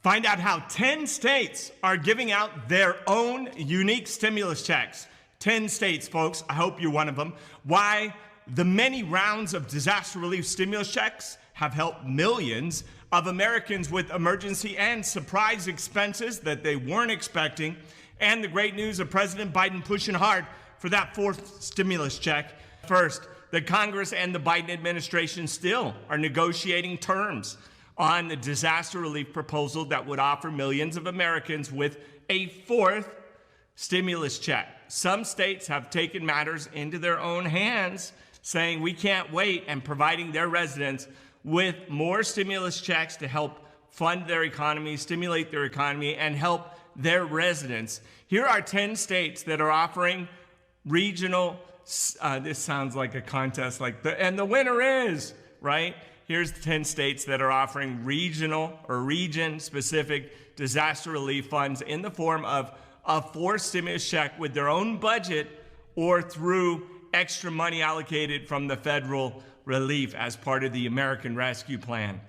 Find out how 10 states are giving out their own unique stimulus checks. 10 states, folks. I hope you're one of them. Why the many rounds of disaster relief stimulus checks have helped millions of Americans with emergency and surprise expenses that they weren't expecting, and the great news of President Biden pushing hard for that fourth stimulus check. First, the Congress and the Biden administration still are negotiating terms on the disaster relief proposal that would offer millions of Americans with a fourth stimulus check. Some states have taken matters into their own hands, saying we can't wait, and providing their residents with more stimulus checks to help fund their economy, stimulate their economy, and help their residents. Here are 10 states that are offering regional, this sounds like a contest, and the winner is, right? Here's the 10 states that are offering regional or region-specific disaster relief funds in the form of a fourth stimulus check with their own budget or through extra money allocated from the federal relief as part of the American Rescue Plan.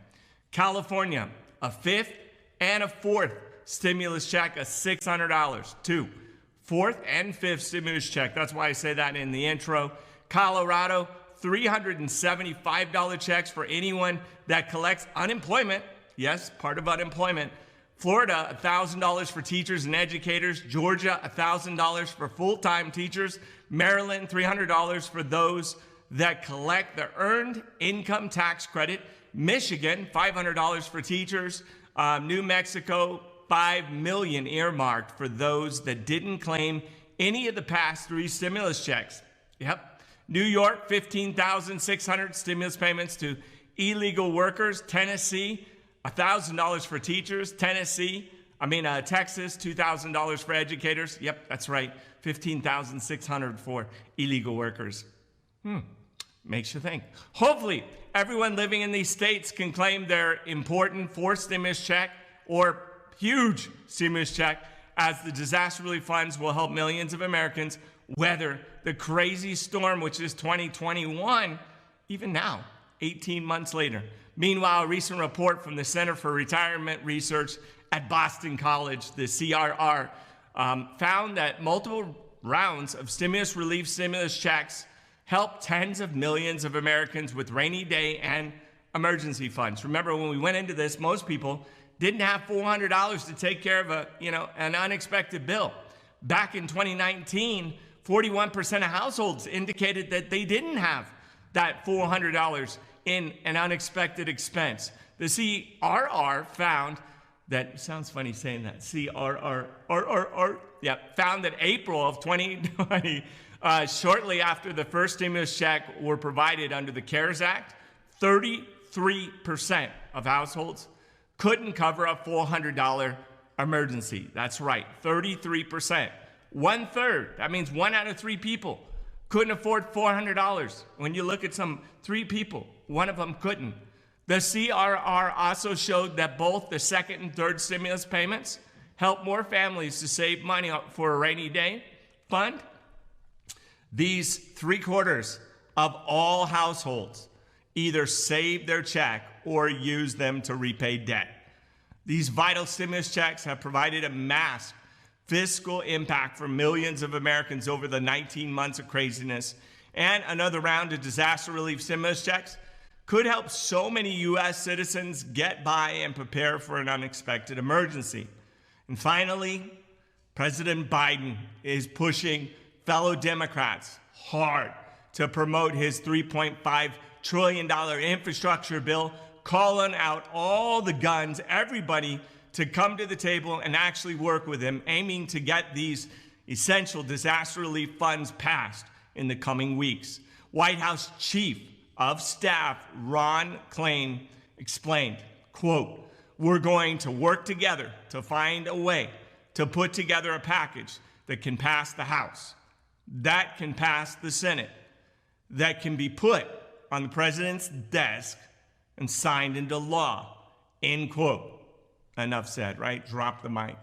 California, a fifth and a fourth stimulus check of $600. Two, fourth and fifth stimulus check. That's why I say that in the intro. Colorado, $375 checks for anyone that collects unemployment. Yes, part of unemployment. Florida, $1,000 for teachers and educators. Georgia, $1,000 for full-time teachers. Maryland, $300 for those that collect the earned income tax credit. Michigan, $500 for teachers. New Mexico, $5 million earmarked for those that didn't claim any of the past three stimulus checks. Yep. New York, $15,600 stimulus payments to illegal workers. Tennessee, $1,000 for teachers. Texas, $2,000 for educators. Yep, that's right, $15,600 for illegal workers. Makes you think. Hopefully, everyone living in these states can claim their important fourth stimulus check or huge stimulus check, as the disaster relief funds will help millions of Americans weather the crazy storm, which is 2021, even now, 18 months later. Meanwhile, a recent report from the Center for Retirement Research at Boston College, the CRR, found that multiple rounds of stimulus relief stimulus checks help tens of millions of Americans with rainy day and emergency funds. Remember, when we went into this, most people didn't have $400 to take care of an unexpected bill. Back in 2019, 41% of households indicated that they didn't have that $400 in an unexpected expense. The CRR found that, sounds funny saying that, found that April of 2020, shortly after the first stimulus check were provided under the CARES Act, 33% of households couldn't cover a $400 emergency. That's right, 33%. 1/3, that means 1 out of 3 people couldn't afford $400. When you look at 3 people, one of them couldn't. The CRR also showed that both the second and third stimulus payments help more families to save money for a rainy day fund. These 3/4 of all households either save their check or use them to repay debt. These vital stimulus checks have provided a mass fiscal impact for millions of Americans over the 19 months of craziness, and another round of disaster relief stimulus checks could help so many U.S. citizens get by and prepare for an unexpected emergency. And finally, President Biden is pushing fellow Democrats hard to promote his $3.5 trillion infrastructure bill, calling out all the guns, everybody, to come to the table and actually work with him, aiming to get these essential disaster relief funds passed in the coming weeks. White House Chief of Staff Ron Klain explained, quote, "We're going to work together to find a way to put together a package that can pass the House, that can pass the Senate, that can be put on the president's desk and signed into law," end quote. Enough said, right? Drop the mic.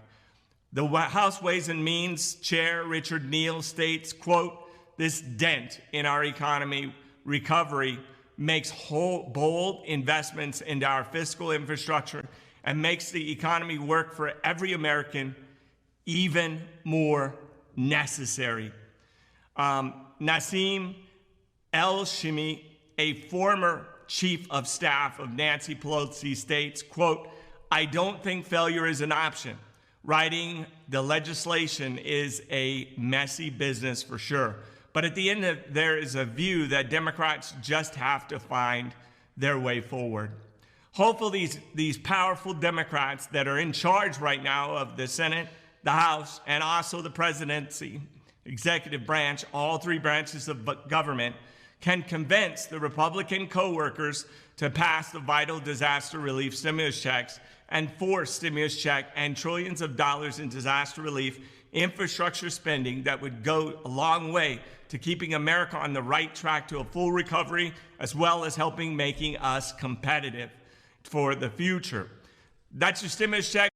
The House Ways and Means Chair, Richard Neal, states, quote, "This dent in our economy recovery makes bold investments into our fiscal infrastructure and makes the economy work for every American even more necessary. Nassim El-Shimi, a former chief of staff of Nancy Pelosi, states, quote, "I don't think failure is an option. Writing the legislation is a messy business for sure. But at the end there is a view that Democrats just have to find their way forward." Hopefully these powerful Democrats that are in charge right now of the Senate, the House, and also the presidency, executive branch, all three branches of government, can convince the Republican co-workers to pass the vital disaster relief stimulus checks and force stimulus check and trillions of dollars in disaster relief infrastructure spending that would go a long way to keeping America on the right track to a full recovery, as well as helping making us competitive for the future. That's your stimulus check.